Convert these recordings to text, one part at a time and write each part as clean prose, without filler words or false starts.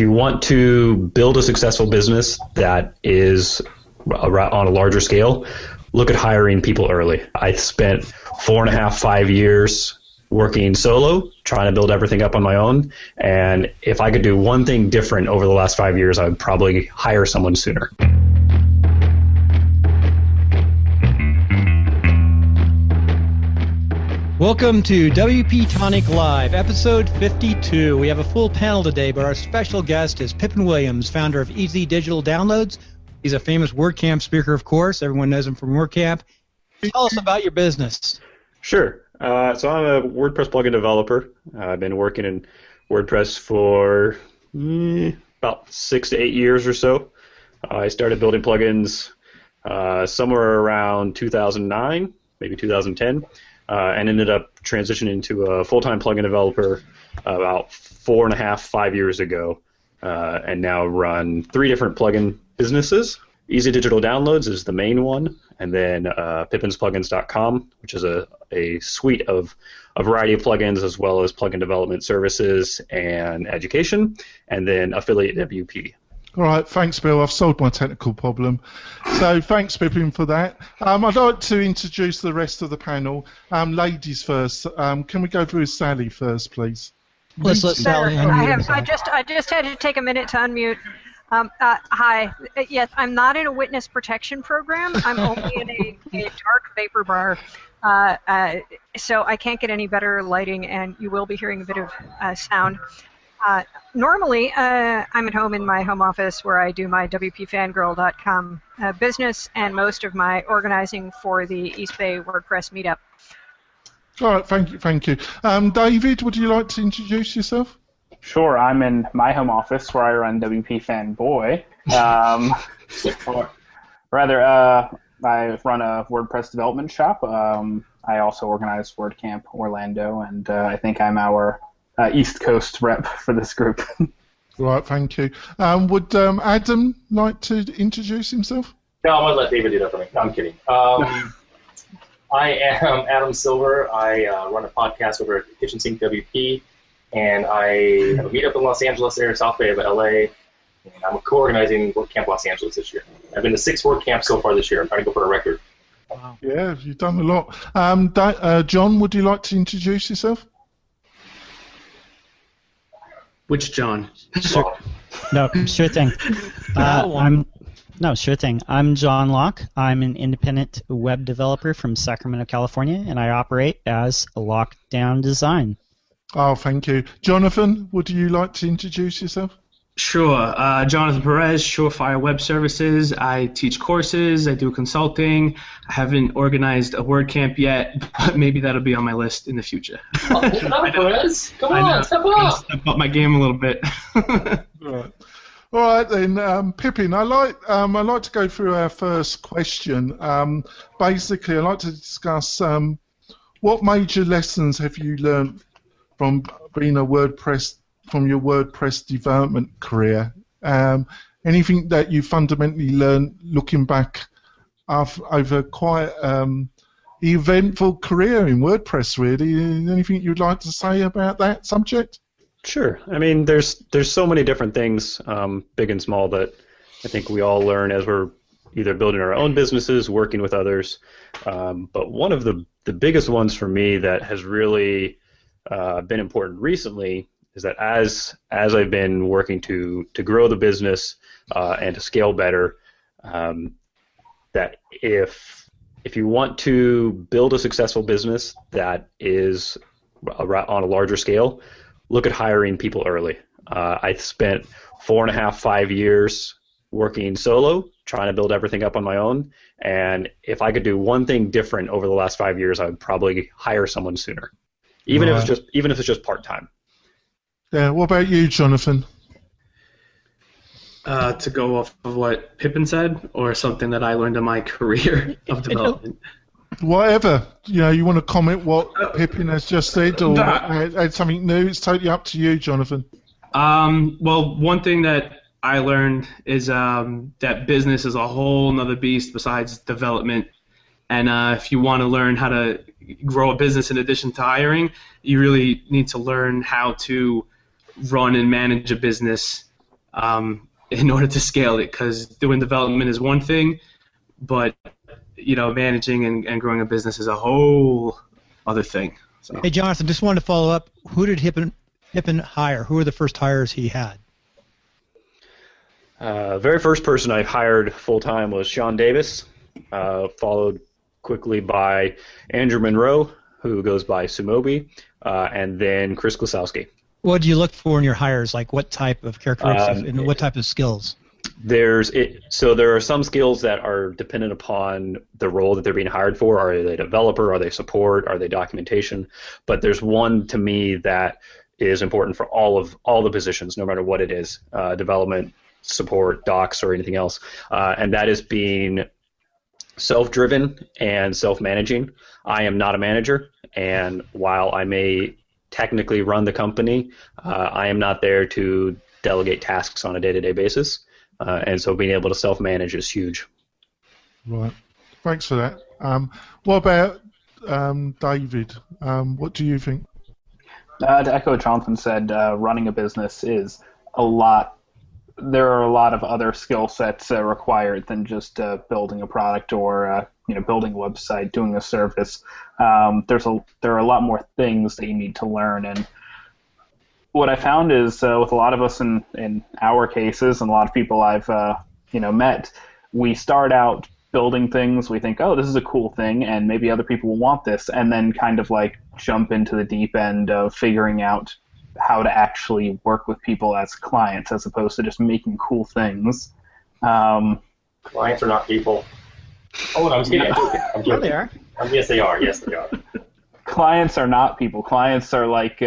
if you want to build a successful business that is on a larger scale, look at hiring people early. I spent 4.5, 5 years working solo, trying to build everything up on my own. And if I could do one thing different over the last 5 years, I would probably hire someone sooner. Welcome to WP-Tonic Live, episode 52. We have a full panel today, but our special guest is Pippin Williams, founder of Easy Digital Downloads. He's a famous WordCamp speaker, of course. Everyone knows him from WordCamp. Tell us about your business. Sure. So I'm a WordPress plugin developer. I've been working in WordPress for about 6 to 8 years or so. I started building plugins somewhere around 2009, maybe 2010. And ended up transitioning into a full-time plugin developer about 4.5, 5 years ago, and now run 3 different plugin businesses. Easy Digital Downloads is the main one, and then pippinsplugins.com, which is a suite of a variety of plugins as well as plugin development services and education, and then Affiliate WP. All right, thanks, Bill. I've solved my technical problem. So thanks, Pippin, for that. I'd like to introduce the rest of the panel. Ladies first. Can we go through Sally first, please? Let's let Sally unmute. I just had to take a minute to unmute. Hi. Yes, I'm not in a witness protection program. I'm only in a dark vapor bar. So I can't get any better lighting, and you will be hearing a bit of sound. Normally, I'm at home in my home office where I do my WPFangirl.com business and most of my organizing for the East Bay WordPress meetup. All right, thank you. David, would you like to introduce yourself? Sure, I'm in my home office where I run WP Fanboy. I run a WordPress development shop. I also organize WordCamp Orlando, and I think I'm our East Coast rep for this group. Right, thank you. Would Adam like to introduce himself? No, I'm going to let David do that for me. No, I'm kidding. I am Adam Silver. I run a podcast over at Kitchen Sink WP, and I have a meetup in Los Angeles there, South Bay of LA, and I'm co-organizing WordCamp Los Angeles this year. I've been to 6 WordCamps so far this year. I'm trying to go for a record. Wow. Yeah, you've done a lot. John, would you like to introduce yourself? Which John? Sure. No, sure thing. Sure thing. I'm John Locke. I'm an independent web developer from Sacramento, California, and I operate as Lockdown Design. Oh, thank you. Jonathan, would you like to introduce yourself? Sure. Jonathan Perez, Surefire Web Services. I teach courses. I do consulting. I haven't organized a WordCamp yet, but maybe that'll be on my list in the future. Oh, Perez. Come on, step up. Step up my game a little bit. Right. All right then, Pippin. I like to go through our first question. Basically, I'd like to discuss what major lessons have you learned from being your WordPress development career. Anything that you fundamentally learned looking back over quite eventful career in WordPress, really? Anything you'd like to say about that subject? Sure. I mean, there's so many different things, big and small, that I think we all learn as we're either building our own businesses, working with others. But one of the biggest ones for me that has really been important recently is that as I've been working to grow the business and to scale better, that if you want to build a successful business that is on a larger scale, look at hiring people early. I spent 4.5, 5 years working solo, trying to build everything up on my own, and if I could do one thing different over the last 5 years, I would probably hire someone sooner, even if it's just part-time. Yeah. What about you, Jonathan? To go off of what Pippin said, or something that I learned in my career of development? Whatever. You want to comment what Pippin has just said, or add something new? It's totally up to you, Jonathan. Well, one thing that I learned is that business is a whole nother beast besides development. And if you want to learn how to grow a business in addition to hiring, you really need to learn how to run and manage a business in order to scale it, because doing development is one thing, but managing and growing a business is a whole other thing. So. Hey, Jonathan, just wanted to follow up. Who did Pippin hire? Who were the first hires he had? Very first person I hired full-time was Sean Davis, followed quickly by Andrew Monroe, who goes by Sumobi, and then Chris Klasowski. What do you look for in your hires? Like what type of characteristics and what type of skills? So there are some skills that are dependent upon the role that they're being hired for. Are they developer? Are they support? Are they documentation? But there's one to me that is important for all the positions, no matter what it is, development, support, docs, or anything else, and that is being self-driven and self-managing. I am not a manager, and while I may technically run the company, I am not there to delegate tasks on a day-to-day basis, and so being able to self-manage is huge. Right. Thanks for that. What about David? What do you think? To echo what Jonathan said, running a business is a lot. There are a lot of other skill sets required than just building a product or building a website, doing a service. There are a lot more things that you need to learn, and what I found is with a lot of us in our cases and a lot of people I've met, we start out building things. We think, oh, this is a cool thing, and maybe other people will want this, and then kind of like jump into the deep end of figuring out how to actually work with people as clients as opposed to just making cool things. Clients are not people. Oh, no, I'm just kidding. I'm joking. Yeah, they are. Yes, they are. Yes, they are. Clients are not people. Clients are like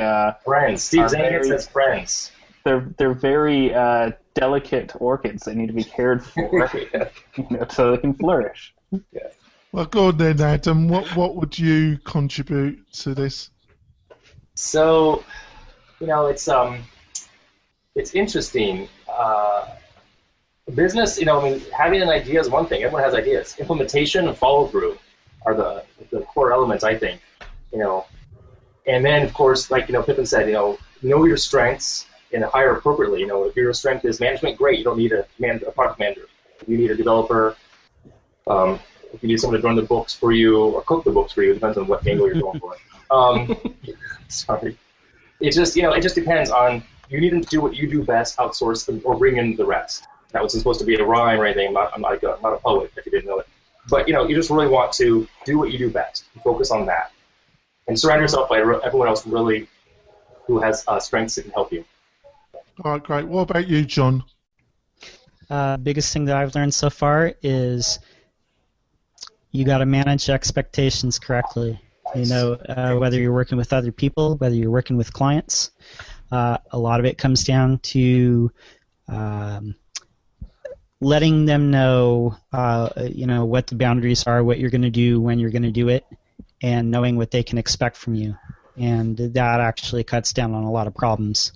friends. Steve Zagat says friends. They're very delicate orchids. They need to be cared for, so they can flourish. Yeah. Well, go on then, Adam. What would you contribute to this? So, it's interesting. Business, having an idea is one thing. Everyone has ideas. Implementation and follow through are the core elements, I think. And then of course, like Pippin said, know your strengths and hire appropriately. If your strength is management, great. You don't need a product manager. If you need a developer, if you need someone to run the books for you or cook the books for you, it depends on what angle you're going for. Sorry. It just depends on, you need to do what you do best, outsource them, or bring in the rest. That wasn't supposed to be a rhyme or anything. I'm not a poet, if you didn't know it. But you just really want to do what you do best. Focus on that, and surround yourself by everyone else really who has strengths that can help you. All right, great. What about you, John? Biggest thing that I've learned so far is you got to manage expectations correctly. Nice. Whether you're working with other people, whether you're working with clients, a lot of it comes down to letting them know, what the boundaries are, what you're going to do, when you're going to do it, and knowing what they can expect from you. And that actually cuts down on a lot of problems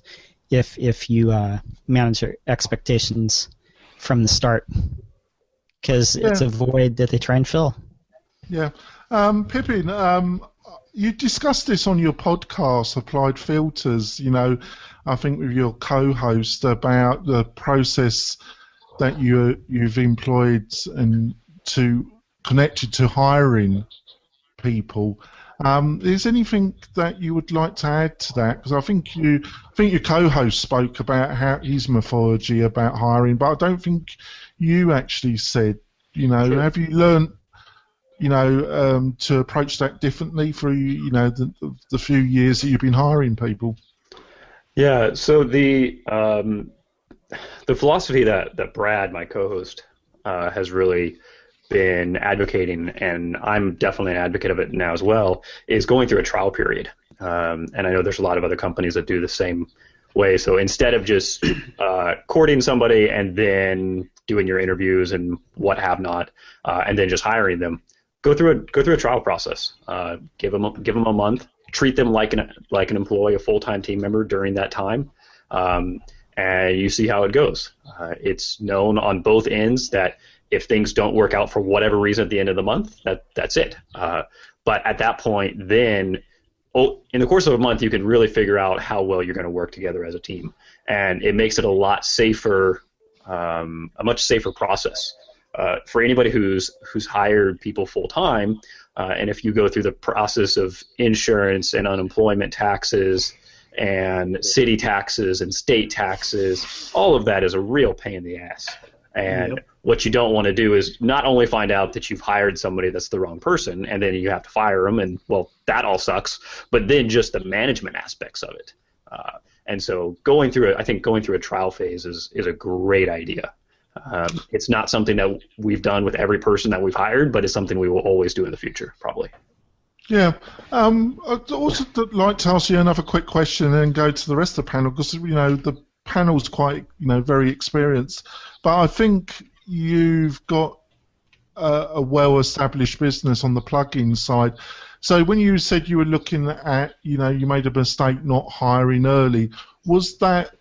if you manage your expectations from the start, because it's a void that they try and fill. Yeah. Pippin, you discussed this on your podcast, Applied Filters, I think with your co-host, about the process that you've employed and connected to hiring people. Is there anything that you would like to add to that? Because I think your co-host spoke about his methodology about hiring, but I don't think you actually said. Sure. Have you learned, to approach that differently through the few years that you've been hiring people? Yeah. So the philosophy that Brad, my co-host, has really been advocating, and I'm definitely an advocate of it now as well, is going through a trial period. And I know there's a lot of other companies that do the same way. So instead of just courting somebody and then doing your interviews and what have not, and then just hiring them, go through a trial process. Give them a month. Treat them like an employee, a full-time team member during that time. And you see how it goes. It's known on both ends that if things don't work out for whatever reason at the end of the month, that's it. But at that point, then in the course of a month, you can really figure out how well you're going to work together as a team, and it makes it a lot safer, a much safer process for anybody who's hired people full time. And if you go through the process of insurance and unemployment taxes and city taxes and state taxes, all of that is a real pain in the ass. And what you don't want to do is not only find out that you've hired somebody that's the wrong person, and then you have to fire them, and, well, that all sucks, but then just the management aspects of it. And so going through a trial phase is a great idea. It's not something that we've done with every person that we've hired, but it's something we will always do in the future, probably. Yeah. I'd also like to ask you another quick question and then go to the rest of the panel, because, the panel's quite, very experienced. But I think you've got a well-established business on the plugin side. So when you said you were looking at, you made a mistake not hiring early, was that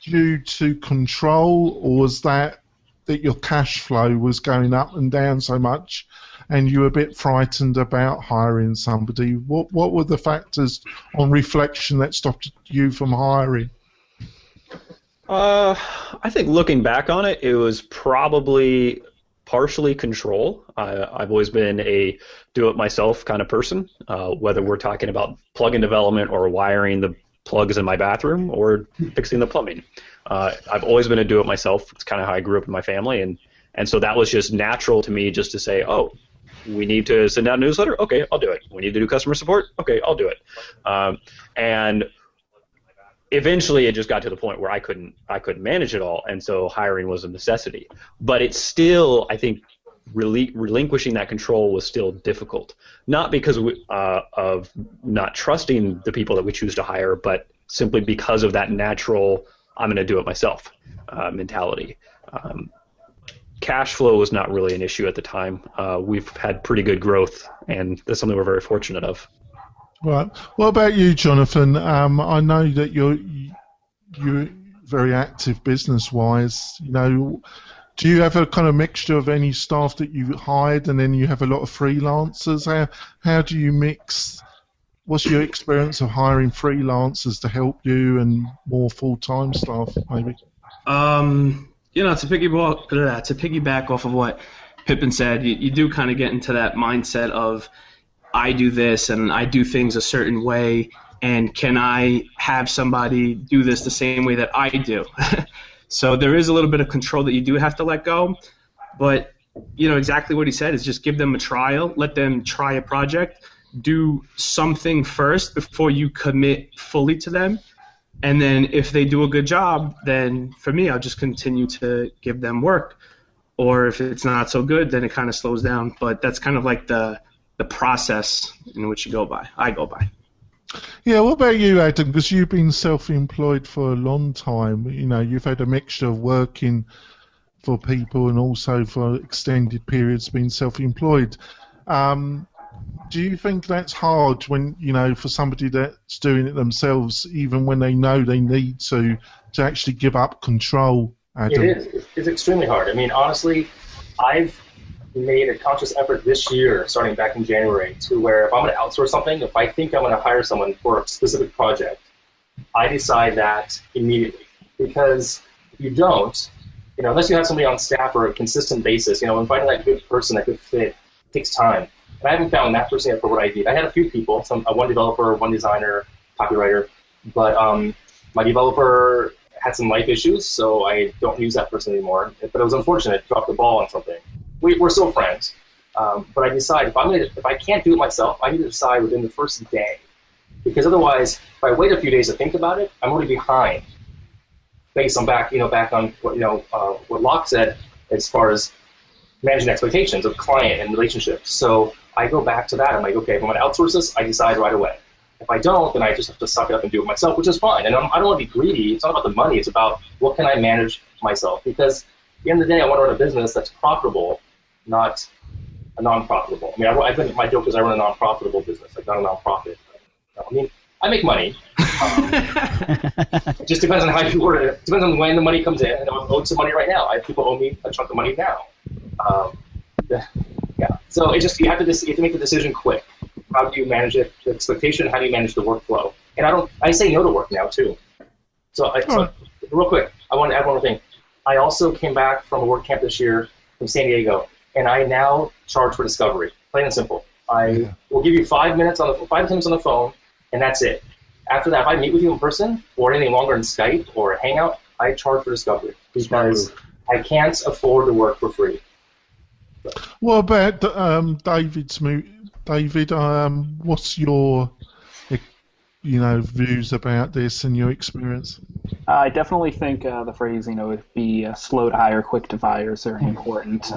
due to control, or was that your cash flow was going up and down so much and you were a bit frightened about hiring somebody? What were the factors on reflection that stopped you from hiring? I think looking back on it, it was probably partially control. I've always been a do-it-myself kind of person, whether we're talking about plugin development or wiring the plugs in my bathroom or fixing the plumbing. I've always been a do-it-myself. It's kind of how I grew up in my family, and so that was just natural to me, just to say, oh, we need to send out a newsletter? Okay, I'll do it. We need to do customer support? Okay, I'll do it. And eventually it just got to the point where I couldn't manage it all, and so hiring was a necessity. But it's still, I think, relinquishing that control was still difficult. Not because of not trusting the people that we choose to hire, but simply because of that natural, I'm going to do it myself mentality. Cash flow was not really an issue at the time. We've had pretty good growth, and that's something we're very fortunate of. Right. What about you, Jonathan? I know that you're very active business-wise. Do you have a kind of mixture of any staff that you hired, and then you have a lot of freelancers? How do you mix? What's your experience of hiring freelancers to help you and more full-time staff, maybe? To piggyback off of what Pippin said, you do kind of get into that mindset of, I do this and I do things a certain way, and can I have somebody do this the same way that I do? So there is a little bit of control that you do have to let go, but exactly what he said is just give them a trial, let them try a project, do something first before you commit fully to them, and then if they do a good job, then for me, I'll just continue to give them work, or if it's not so good, then it kind of slows down. But that's kind of like the process in which I go by. Yeah, what about you, Adam? Because you've been self-employed for a long time. You've had a mixture of working for people and also for extended periods being self-employed. Do you think that's hard when, for somebody that's doing it themselves, even when they know they need to actually give up control, Adam? It is. It's extremely hard. I mean, honestly, I've made a conscious effort this year, starting back in January, to where if I'm going to outsource something, if I think I'm going to hire someone for a specific project, I decide that immediately. Because if you don't, unless you have somebody on staff or a consistent basis, and finding that good person, that good fit, takes time. And I haven't found that person yet for what I need. I had a few people, one developer, one designer, copywriter, but my developer had some life issues, so I don't use that person anymore. But it was unfortunate, dropped the ball on something. We're still friends, but I decide if I can't do it myself, I need to decide within the first day, because otherwise, if I wait a few days to think about it, I'm already behind. Based on back on what Locke said as far as managing expectations of client and relationships. So I go back to that. I'm like, okay, if I'm going to outsource this, I decide right away. If I don't, then I just have to suck it up and do it myself, which is fine. And I don't want to be greedy. It's not about the money. It's about what can I manage myself, because at the end of the day, I want to run a business that's profitable, not a non-profitable. I mean, my joke is I run a non-profitable business, like not a non-profit. I mean, I make money. It just depends on how you word it. It depends on when the money comes in. And I'm owed some money right now. People owe me a chunk of money now. Yeah. So you have to make the decision quick. How do you manage the expectation? How do you manage the workflow? And I say no to work now too. So real quick, I want to add one more thing. I also came back from a WordCamp this year from San Diego, and I now charge for discovery. Plain and simple. I will give you 5 minutes on the phone, and that's it. After that, if I meet with you in person or anything longer in Skype or a Hangout, I charge for discovery because I can't afford to work for free. What about David? What's your views about this and your experience? I definitely think the phrase, be slow to hire, quick to fire is very important.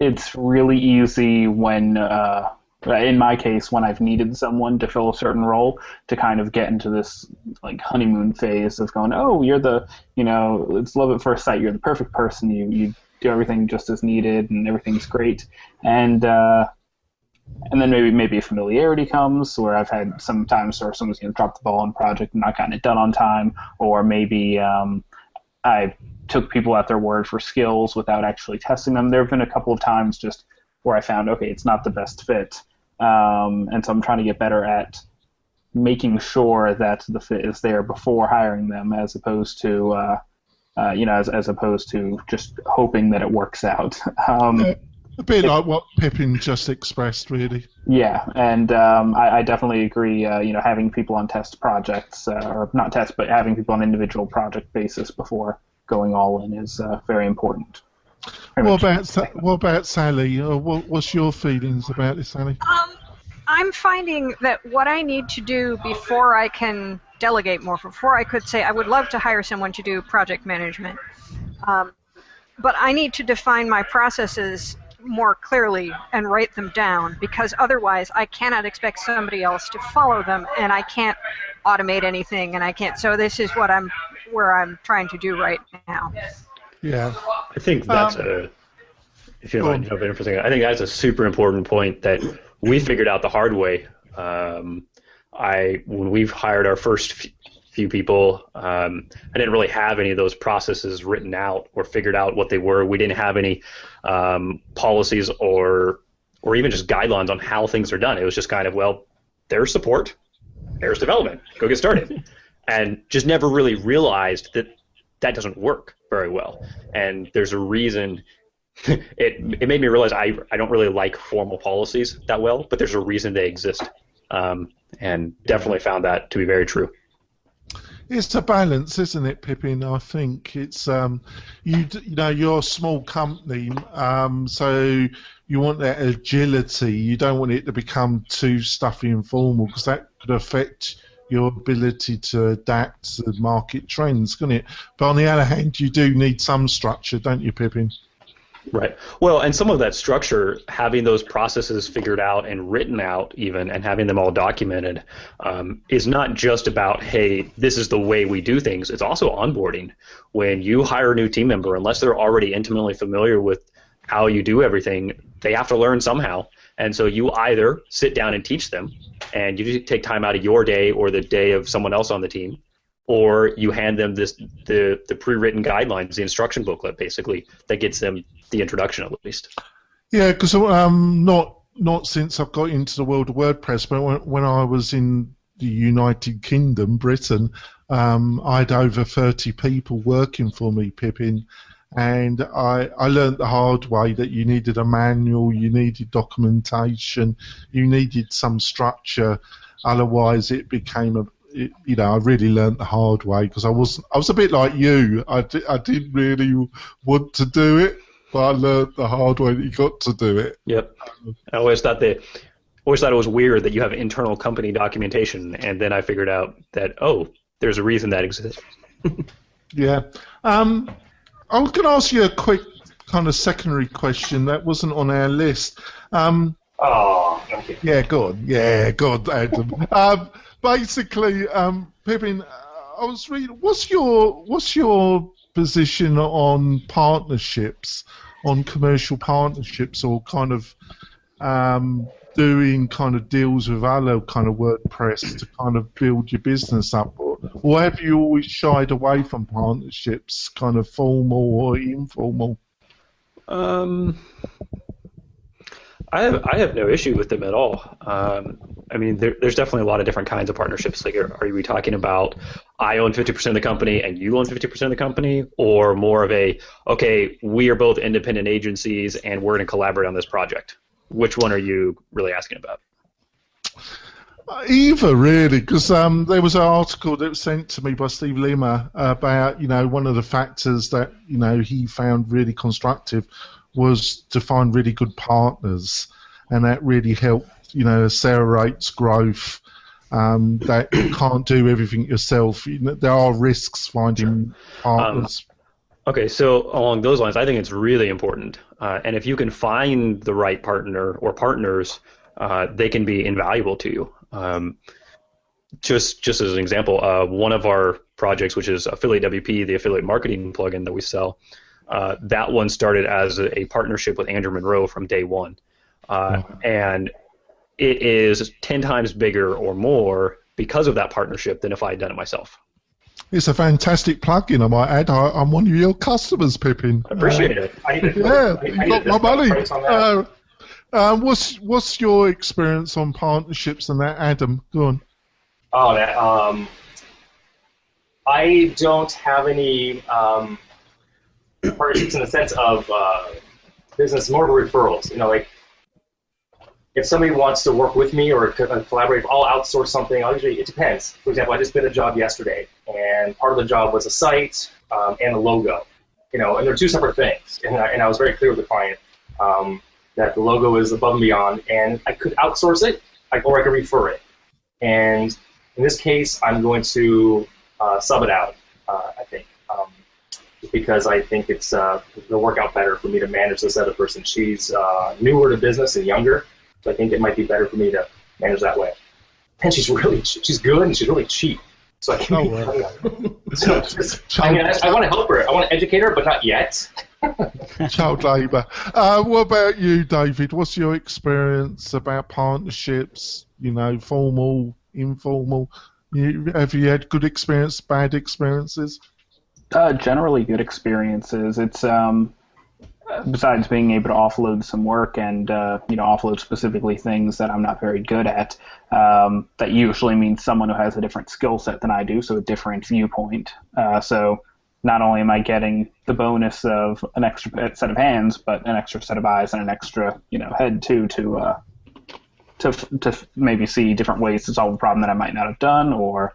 It's really easy when, in my case, when I've needed someone to fill a certain role to kind of get into this like honeymoon phase of going, oh, you're it's love at first sight. You're the perfect person. You do everything just as needed and everything's great. And then maybe a familiarity comes where I've had some times where someone's dropped the ball on a project and not gotten it done on time, or maybe I took people at their word for skills without actually testing them. There have been a couple of times just where I found, okay, it's not the best fit. And so I'm trying to get better at making sure that the fit is there before hiring them, as opposed to as opposed to just hoping that it works out. A bit like what Pippin just expressed, really. Yeah, and I definitely agree. Having people on test projects, or not test, but having people on individual project basis before going all in is very important. What about Sally? What's your feelings about this, Sally? I'm finding that what I need to do before I can delegate more, before I could say I would love to hire someone to do project management, but I need to define my processes more clearly and write them down, because otherwise I cannot expect somebody else to follow them, and I can't automate anything, and I can't. So this is where I'm trying to do right now. Yeah, I think that's if you don't mind jumping in for a second, I think that's a super important point that we figured out the hard way. When we've hired our first few people, I didn't really have any of those processes written out or figured out what they were. We didn't have any policies or even just guidelines on how things are done. It was just kind of, well, there's support, there's development, go get started. And just never really realized that doesn't work very well. And there's a reason. It made me realize I don't really like formal policies that well, but there's a reason they exist. And definitely found that to be very true. It's a balance, isn't it, Pippin? I think it's you're a small company, so you want that agility. You don't want it to become too stuffy and formal, because that could affect your ability to adapt to market trends, couldn't it? But on the other hand, you do need some structure, don't you, Pippin? Right. Well, and some of that structure, having those processes figured out and written out even, and having them all documented, is not just about, hey, this is the way we do things. It's also onboarding. When you hire a new team member, unless they're already intimately familiar with how you do everything, they have to learn somehow. And so you either sit down and teach them, and you take time out of your day or the day of someone else on the team, or you hand them the pre-written guidelines, the instruction booklet, basically, that gets them the introduction at least. Yeah, because not since I've got into the world of WordPress, but when I was in the United Kingdom, Britain, I had over 30 people working for me, Pippin, and I learned the hard way that you needed a manual, you needed documentation, you needed some structure, otherwise it became I really learned the hard way, because I was a bit like you. I didn't really want to do it, but I learned the hard way that you got to do it. Yep. I always thought it was weird that you have internal company documentation, and then I figured out that, there's a reason that exists. Yeah. I was going to ask you a quick kind of secondary question that wasn't on our list. Okay. Yeah, go on, Adam. Basically, Pippin, I was reading. What's your position on partnerships, on commercial partnerships, or kind of doing kind of deals with other kind of WordPress to kind of build your business up, or have you always shied away from partnerships, kind of formal or informal? I have no issue with them at all. I mean, there's definitely a lot of different kinds of partnerships. Like, are we talking about I own 50% of the company and you own 50% of the company, or more of a, okay, we are both independent agencies and we're going to collaborate on this project? Which one are you really asking about? Either, really, because there was an article that was sent to me by Steve Limmer about, one of the factors that, he found really constructive was to find really good partners, and that really helped, accelerates growth. That you can't do everything yourself. There are risks finding partners. Okay, so along those lines, I think it's really important. And if you can find the right partner or partners, they can be invaluable to you. Just as an example, one of our projects, which is Affiliate WP, the affiliate marketing plugin that we sell, that one started as a partnership with Andrew Monroe from day one. And it is 10 times bigger or more because of that partnership than if I had done it myself. It's a fantastic plugin, I might add. I'm one of your customers, Pippin. I appreciate it. You got my money. What's your experience on partnerships and that, Adam? Go on. Oh, I don't have any partnerships in the sense of business, more of referrals. Like if somebody wants to work with me or collaborate, I'll outsource something. It depends. For example, I just did a job yesterday, and part of the job was a site and a logo. And they're two separate things. And I was very clear with the client that the logo is above and beyond, and I could outsource it, or I could refer it. And in this case, I'm going to sub it out, I think, because I think it'll work out better for me to manage this other person. She's newer to business and younger, so I think it might be better for me to manage that way. And she's good and she's really cheap. So I can I want to help her. I want to educate her, but not yet. Child labour. What about you, David? What's your experience about partnerships? Formal, informal. Have you had good experience, bad experiences? Generally good experiences. It's besides being able to offload some work and offload specifically things that I'm not very good at. That usually means someone who has a different skill set than I do, so a different viewpoint. So not only am I getting the bonus of an extra set of hands, but an extra set of eyes and an extra head too to maybe see different ways to solve a problem that I might not have done, or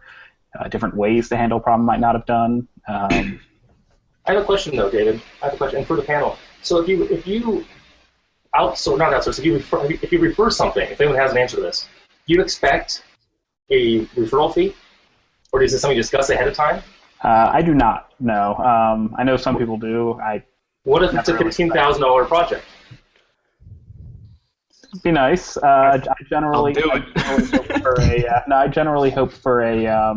different ways to handle a problem I might not have done. I have a question though, David. I have a question for the panel. So if you outsource, not outsource, if you refer something, if anyone has an answer to this, do you expect a referral fee, or is it something you discuss ahead of time? I do not. No. I know some people do. What if it's a $15,000 project? It'd be nice. I generally hope for a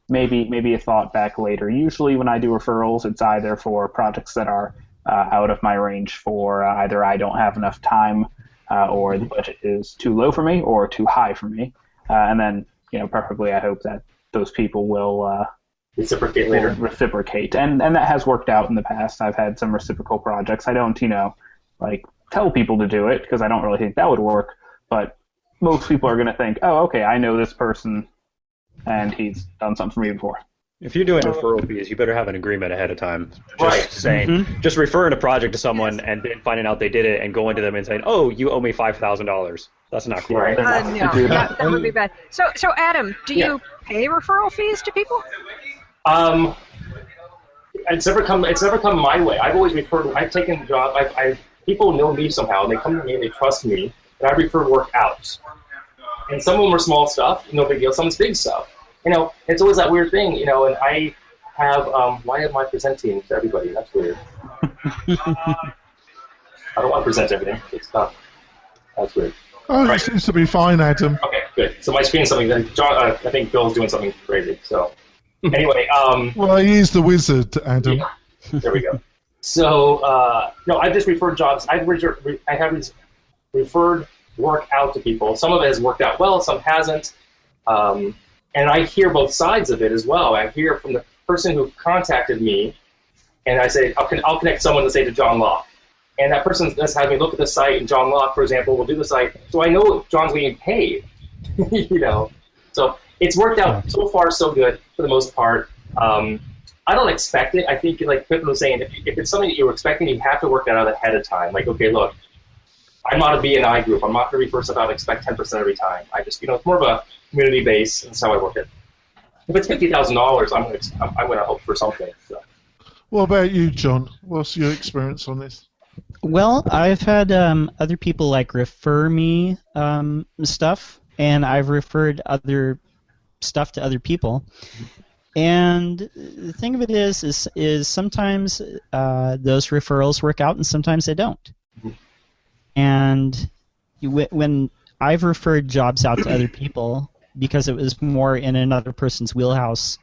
maybe a thought back later. Usually when I do referrals, it's either for projects that are out of my range, for either I don't have enough time or the budget is too low for me or too high for me. And then, preferably I hope that those people will reciprocate later. Reciprocate. And that has worked out in the past. I've had some reciprocal projects. I don't, tell people to do it because I don't really think that would work. But most people are going to think, oh, okay, I know this person and he's done something for me before. If you're doing referral fees, you better have an agreement ahead of time. Just saying, just referring a project to someone and then finding out they did it and going to them and saying, "Oh, you owe me $5,000." That's not cool. No, that would be bad. So Adam, do you pay referral fees to people? It's never come my way. I've always referred. I've taken jobs. People know me somehow, and they come to me and they trust me, and I refer work out. And some of them are small stuff, no big deal. Some is big stuff. It's always that weird thing, and I have, why am I presenting to everybody? That's weird. I don't want to present everything. It's tough. That's weird. Oh, it seems to be fine, Adam. Okay, good. So my screen's something, John, I think Bill's doing something crazy, so. Anyway. Well, he is the wizard, Adam. Yeah, there we go. So, no, I've just referred jobs. I have referred work out to people. Some of it has worked out well, some hasn't. And I hear both sides of it as well. I hear from the person who contacted me, and I say, I'll connect someone, let's say, to John Law. and that person that's having me look at the site, and John Locke, for example, will do the site, so I know John's getting paid, So it's worked out so far so good for the most part. I don't expect it. I think, like Pippin was saying, if it's something that you're expecting, you have to work that out ahead of time. Like, okay, look, I'm not a BNI group. I'm not going to be first about expect 10% every time. I just, it's more of a community base, and that's how I work it. If it's $50,000, I'm going to hope for something. So. What about you, John? What's your experience on this? Well, I've had other people refer me stuff, and I've referred other stuff to other people. And the thing of it is sometimes those referrals work out, and sometimes they don't. And when I've referred jobs out to other people because it was more in another person's wheelhouse,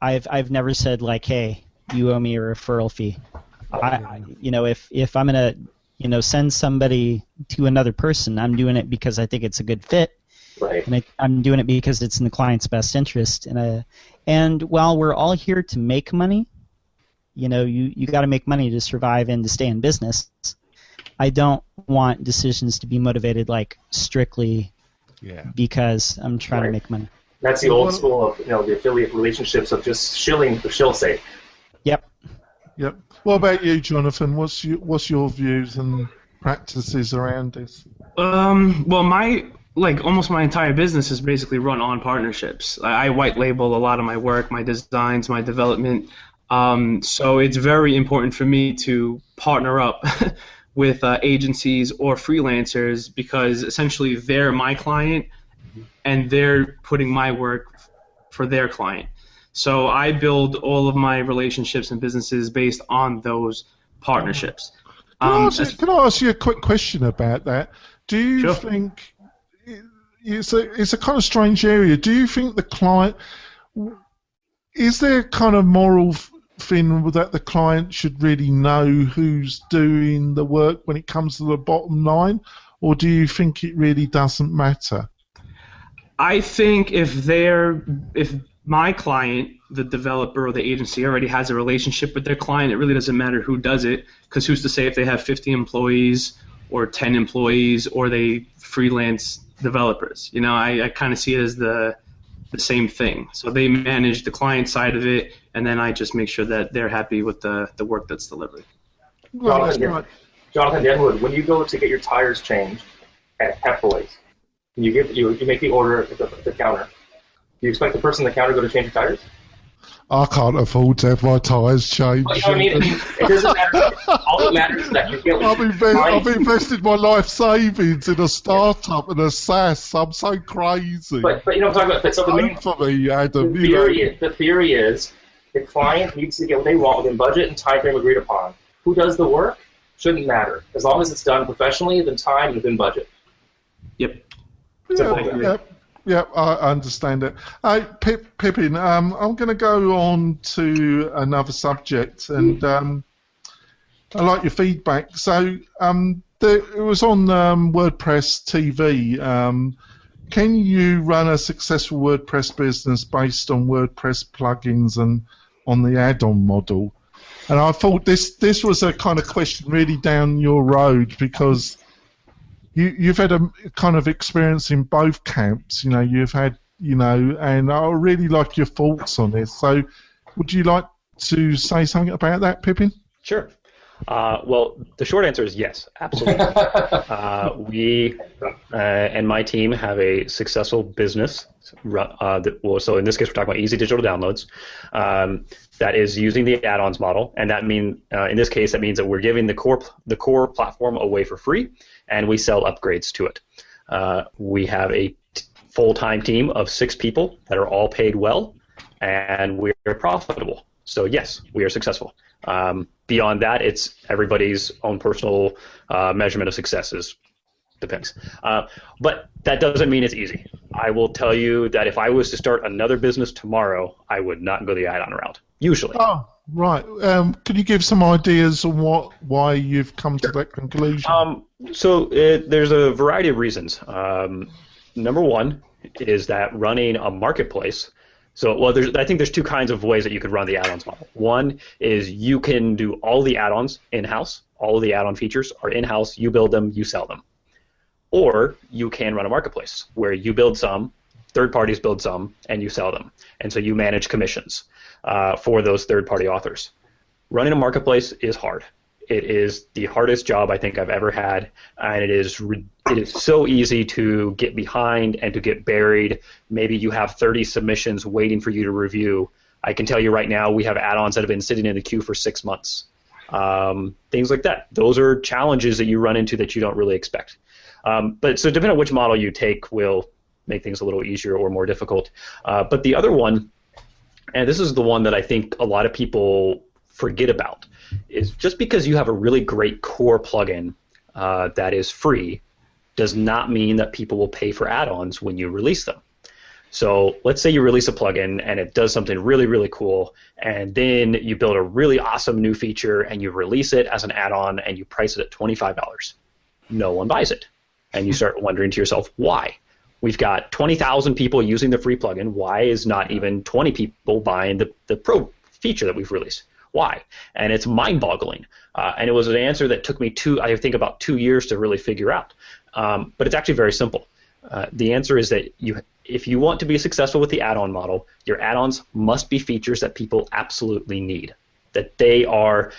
I've never said hey, you owe me a referral fee. If I'm gonna send somebody to another person, I'm doing it because I think it's a good fit. Right. And I'm doing it because it's in the client's best interest. And while we're all here to make money, you got to make money to survive and to stay in business. I don't want decisions to be motivated strictly because I'm trying to make money. That's the old school of the affiliate relationships of just shilling for shill's sake. Yep. What about you, Jonathan? What's your views and practices around this? Well, almost my entire business is basically run on partnerships. I white label a lot of my work, my designs, my development. So it's very important for me to partner up with agencies or freelancers because essentially they're my client and they're putting my work for their client. So I build all of my relationships and businesses based on those partnerships. Can I ask you a quick question about that? Do you think it's a kind of strange area? Do you think the client, is there kind of moral thing that the client should really know who's doing the work when it comes to the bottom line, or do you think it really doesn't matter? I think if my client, the developer or the agency, already has a relationship with their client, it really doesn't matter who does it, because who's to say if they have 50 employees or 10 employees or they freelance developers? I kind of see it as the same thing. So they manage the client side of it, and then I just make sure that they're happy with the work that's delivered. Jonathan Denwood, when you go to get your tires changed at Pep Boys, you make the order at the counter. Do you expect the person at the counter to go to change your tires? I can't afford to have my tyres changed. Well, it doesn't matter. All that matters is that you get. I've invested my life savings in a startup and a SaaS. I'm so crazy. But I'm talking about. But so the theory is the client needs to get what they want within budget and time frame agreed upon. Who does the work shouldn't matter as long as it's done professionally, within time, and within budget. Yep. Yeah, I understand it. Pippin, I'm going to go on to another subject, and I like your feedback. So it was on WordPress TV. Can you run a successful WordPress business based on WordPress plugins and on the add-on model? And I thought this was a kind of question really down your road because you've had a kind of experience in both camps. You've had, and I really like your thoughts on this. So would you like to say something about that, Pippin? Sure. Well, the short answer is yes, absolutely. We and my team have a successful business. So in this case, we're talking about easy digital downloads. That is using the add-ons model, and that in this case, that means that we're giving the core platform away for free, and we sell upgrades to it. We have a full-time team of 6 people that are all paid well, and we're profitable. So yes, we are successful. Beyond that, it's everybody's own personal measurement of successes. Depends. But that doesn't mean it's easy. I will tell you that if I was to start another business tomorrow, I would not go the add-on route, usually. Oh, right. Can you give some ideas on why you've come to that conclusion? There's a variety of reasons. Number one is that running a marketplace. I think there's 2 kinds of ways that you could run the add-ons model. One is you can do all the add-ons in-house, all of the add-on features are in-house, you build them, you sell them. Or you can run a marketplace where you build some, third parties build some, and you sell them. And so you manage commissions for those third-party authors. Running a marketplace is hard. It is the hardest job I think I've ever had, and it is so easy to get behind and to get buried. Maybe you have 30 submissions waiting for you to review. I can tell you right now we have add-ons that have been sitting in the queue for 6 months. Things like that. Those are challenges that you run into that you don't really expect. But so depending on which model you take will make things a little easier or more difficult. But the other one, and this is the one that I think a lot of people forget about, is just because you have a really great core plugin that is free does not mean that people will pay for add-ons when you release them. So let's say you release a plugin and it does something really, really cool, and then you build a really awesome new feature and you release it as an add-on and you price it at $25. No one buys it. And you start wondering to yourself, why? We've got 20,000 people using the free plugin. Why is not even 20 people buying the pro feature that we've released? Why? And it's mind-boggling. And it was an answer that took me about 2 years to really figure out. But it's actually very simple. The answer is that if you want to be successful with the add-on model, your add-ons must be features that people absolutely need, that they are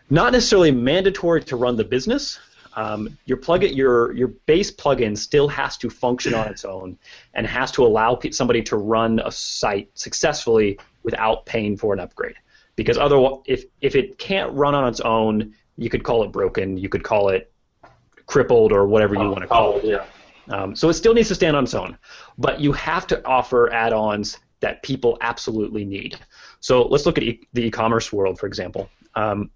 not necessarily mandatory to run the business. Your base plugin still has to function on its own and has to allow somebody to run a site successfully without paying for an upgrade. Because otherwise, if it can't run on its own, you could call it broken, you could call it crippled, or whatever you want to call it. Yeah. So it still needs to stand on its own. But you have to offer add-ons that people absolutely need. So let's look at the e-commerce world, for example. In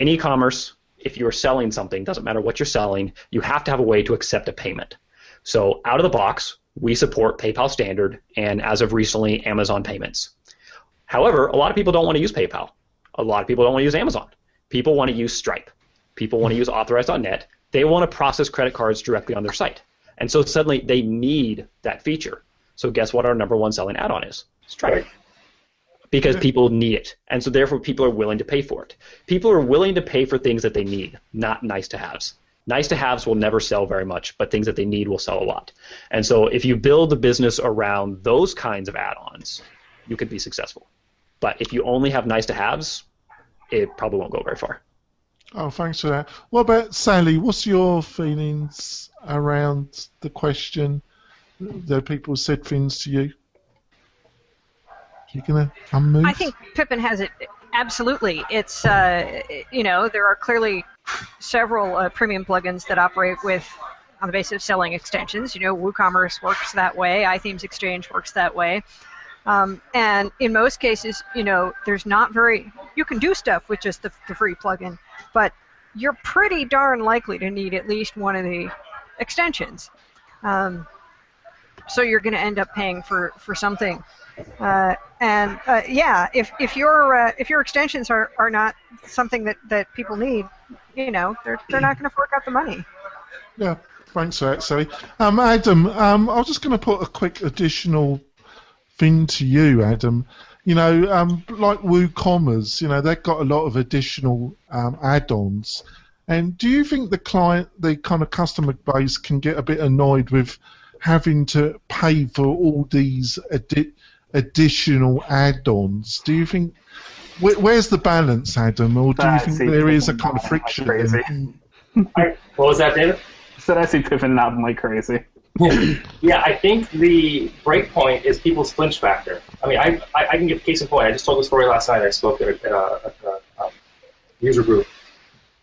e-commerce, if you're selling something, doesn't matter what you're selling, you have to have a way to accept a payment. So out of the box, we support PayPal Standard and, as of recently, Amazon Payments. However, a lot of people don't want to use PayPal. A lot of people don't want to use Amazon. People want to use Stripe. People want to use Authorize.net. They want to process credit cards directly on their site. And so suddenly they need that feature. So guess what our number one selling add-on is? Stripe. Because people need it. And so therefore people are willing to pay for it. People are willing to pay for things that they need, not nice-to-haves. Nice-to-haves will never sell very much, but things that they need will sell a lot. And so if you build a business around those kinds of add-ons, you could be successful. But if you only have nice-to-haves, it probably won't go very far. Oh, thanks for that. What about Sally? What's your feelings around the question that people said things to you? You're going to unmute? I think Pippin has it absolutely. It's, there are clearly several premium plugins that operate on the basis of selling extensions. WooCommerce works that way. iThemes Exchange works that way. And in most cases, there's not you can do stuff with just the free plugin, but you're pretty darn likely to need at least one of the extensions. So you're going to end up paying for something. If your extensions are not something that people need, they're not going to fork out the money. Yeah, thanks for that, Sally. Adam, I was just going to put a quick additional thing to you, Adam. Like WooCommerce, they've got a lot of additional add-ons. And do you think the kind of customer base can get a bit annoyed with having to pay for all these additional add-ons? Do you think where's the balance, Adam, or do you think there is a kind of friction? What was that, David? I said I see Pippin nodding like crazy. Yeah, I think the break point is people's flinch factor. I mean, I can give case in point. I just told the story last night. I spoke at a user group.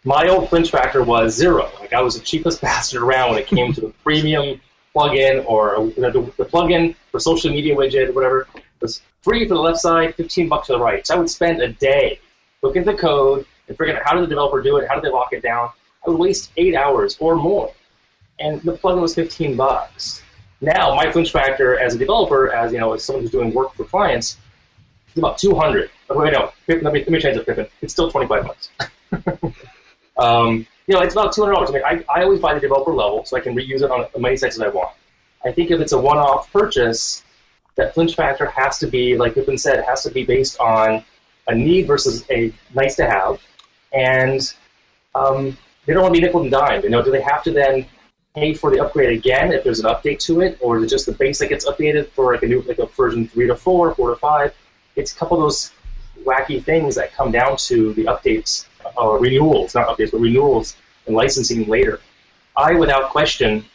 My old flinch factor was 0. Like, I was the cheapest bastard around when it came to the premium plugin or the plugin for social media widget or whatever. It was free for the left side, $15 for the right. So I would spend a day looking at the code and figuring out how did the developer do it, how did they lock it down. I would waste 8 hours or more. And the plugin was $15. Now, my flinch factor as a developer, as someone who's doing work for clients, is about $200. Wait, no, let me change it, Pippin. It's still $25. It's about $200. I mean, I always buy the developer level so I can reuse it on as many sites as I want. I think if it's a one-off purchase, that flinch factor has to be, like Pippin said, it has to be based on a need versus a nice-to-have. And they don't want to be nickel and dime. You know, do they have to then pay for the upgrade again if there's an update to it, or is it just the base that gets updated for like a version 3 to 4, 4 to 5? It's a couple of those wacky things that come down to the updates, renewals, not updates, but renewals and licensing later. I, without question,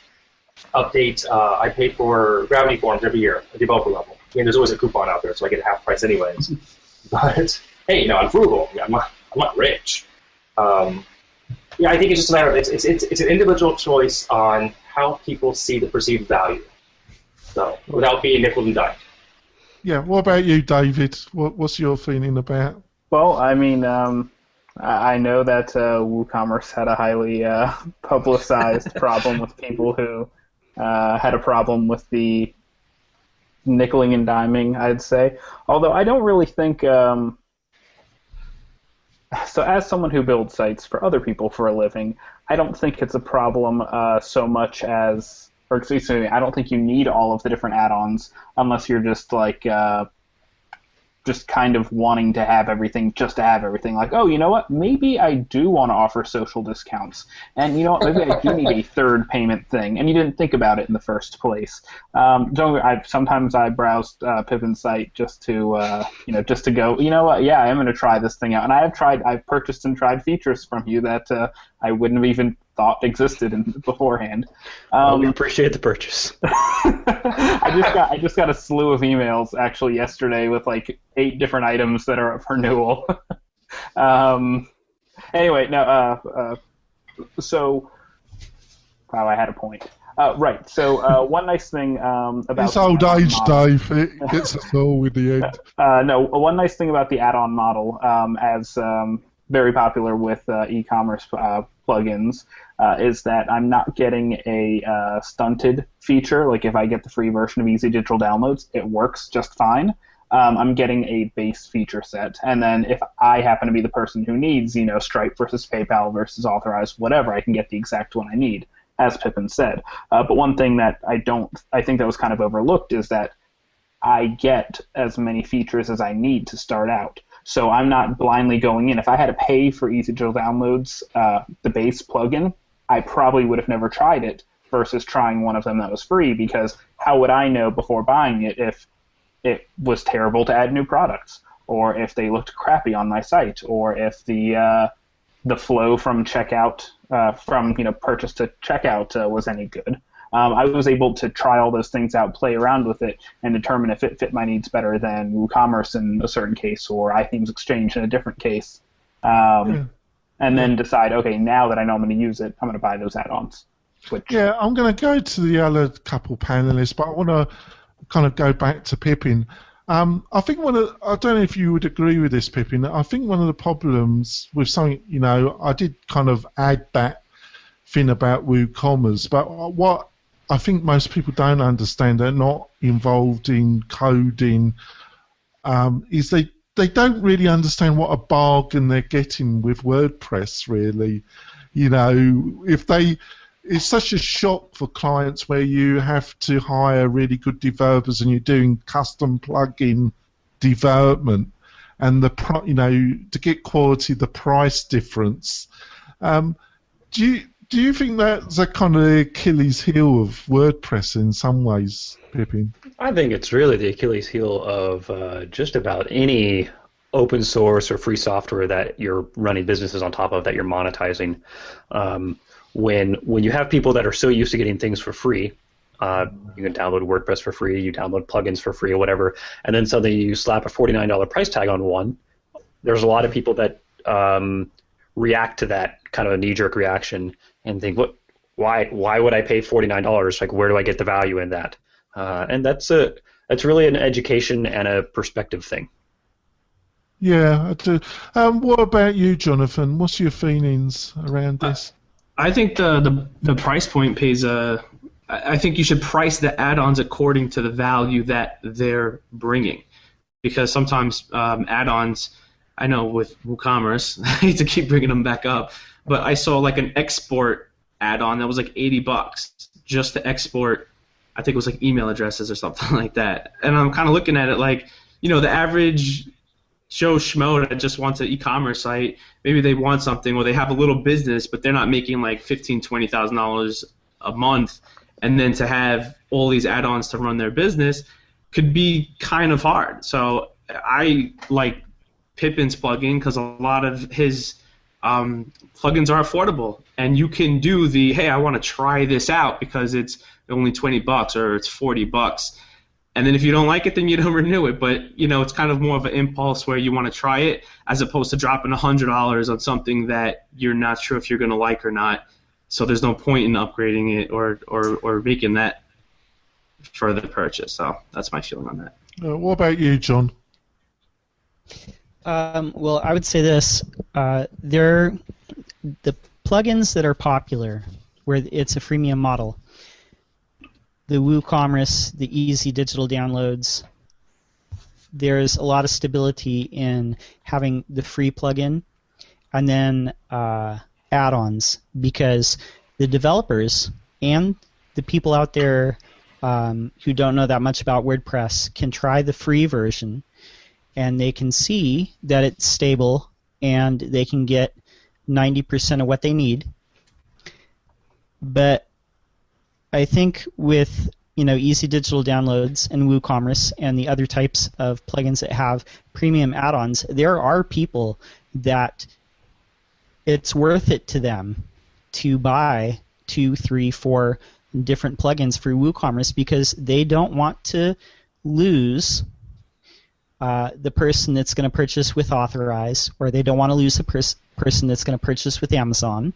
update. I pay for Gravity Forms every year at developer level. I mean, there's always a coupon out there, so I get half price anyways. But hey, you know, I'm frugal. I'm not rich. Yeah, I think it's just a matter of it's an individual choice on how people see the perceived value. So, without being nickel and dime. Yeah. What about you, David? What's your feeling about? Well, I mean, I know that WooCommerce had a highly publicized problem with people who had a problem with the nickeling and diming, I'd say. Although I don't really think... So as someone who builds sites for other people for a living, I don't think it's a problem so much as... Or excuse me, I don't think you need all of the different add-ons unless you're just like... just kind of wanting to have everything just to have everything. Like, oh, you know what? Maybe I do want to offer social discounts. And you know what? Maybe I do need a third payment thing. And you didn't think about it in the first place. Sometimes I browsed Pippin's site just to, just to go, you know what? Yeah, I'm going to try this thing out. And I've purchased and tried features from you that I wouldn't have even thought existed beforehand. We appreciate the purchase. I just got a slew of emails actually yesterday with like 8 different items that are up for renewal. Anyway, no. So, wow, I had a point. Right. So one nice thing about it's old age, Dave. It gets us all with the end. No, one nice thing about the add-on model, as very popular with e-commerce plugins, is that I'm not getting a stunted feature. Like if I get the free version of Easy Digital Downloads, it works just fine. I'm getting a base feature set, and then if I happen to be the person who needs, Stripe versus PayPal versus Authorized, whatever, I can get the exact one I need, as Pippin said. But one thing that I think that was kind of overlooked is that I get as many features as I need to start out. So I'm not blindly going in. If I had to pay for Easy Digital Downloads, the base plugin, I probably would have never tried it versus trying one of them that was free, because how would I know before buying it if it was terrible to add new products, or if they looked crappy on my site, or if the flow from checkout, from purchase to checkout was any good. I was able to try all those things out, play around with it, and determine if it fit my needs better than WooCommerce in a certain case or iThemes Exchange in a different case. And then decide, okay, now that I know I'm going to use it, I'm going to buy those add-ons. Yeah, I'm going to go to the other couple panelists, but I want to kind of go back to Pippin. I think I don't know if you would agree with this, Pippin. I think one of the problems with something, I did kind of add that thing about WooCommerce, but what I think most people don't understand, they're not involved in coding, is they don't really understand what a bargain they're getting with WordPress, really. It's such a shock for clients where you have to hire really good developers and you're doing custom plugin development, and to get quality, the price difference. Do you think that's a kind of the Achilles heel of WordPress in some ways, Pippin? I think it's really the Achilles heel of just about any open source or free software that you're running businesses on top of, that you're monetizing. When you have people that are so used to getting things for free, you can download WordPress for free, you download plugins for free or whatever, and then suddenly you slap a $49 price tag on one, there's a lot of people that react to that kind of a knee-jerk reaction and think, why would I pay $49? Like, where do I get the value in that? And that's really an education and a perspective thing. Yeah, I do. What about you, Jonathan? What's your feelings around this? I think the price point pays I think you should price the add-ons according to the value that they're bringing, because sometimes add-ons, I know with WooCommerce, I hate to keep bringing them back up, but I saw like an export add-on that was like $80 just to export, I think it was like email addresses or something like that. And I'm kind of looking at it like, the average Joe Schmo that just wants an e-commerce site. Maybe they want something, or they have a little business, but they're not making like $15,000-$20,000 a month, and then to have all these add-ons to run their business could be kind of hard. So I like Pippin's plugin because a lot of his plugins are affordable, and you can do the, hey, I want to try this out because it's only $20 or it's $40. And then if you don't like it, then you don't renew it. But, you know, it's kind of more of an impulse where you want to try it as opposed to dropping $100 on something that you're not sure if you're going to like or not. So there's no point in upgrading it or making that further purchase. So that's my feeling on that. What about you, John? Well, I would say this. The plugins that are popular, where it's a freemium model, the WooCommerce, the easy digital downloads, there's a lot of stability in having the free plugin and then add-ons, because the developers and the people out there who don't know that much about WordPress can try the free version, and they can see that it's stable and they can get 90% of what they need. But I think with easy digital downloads and WooCommerce and the other types of plugins that have premium add-ons, there are people that it's worth it to them to buy 2, 3, 4 different plugins for WooCommerce because they don't want to lose the person that's going to purchase with Authorize, or they don't want to lose the person that's going to purchase with Amazon,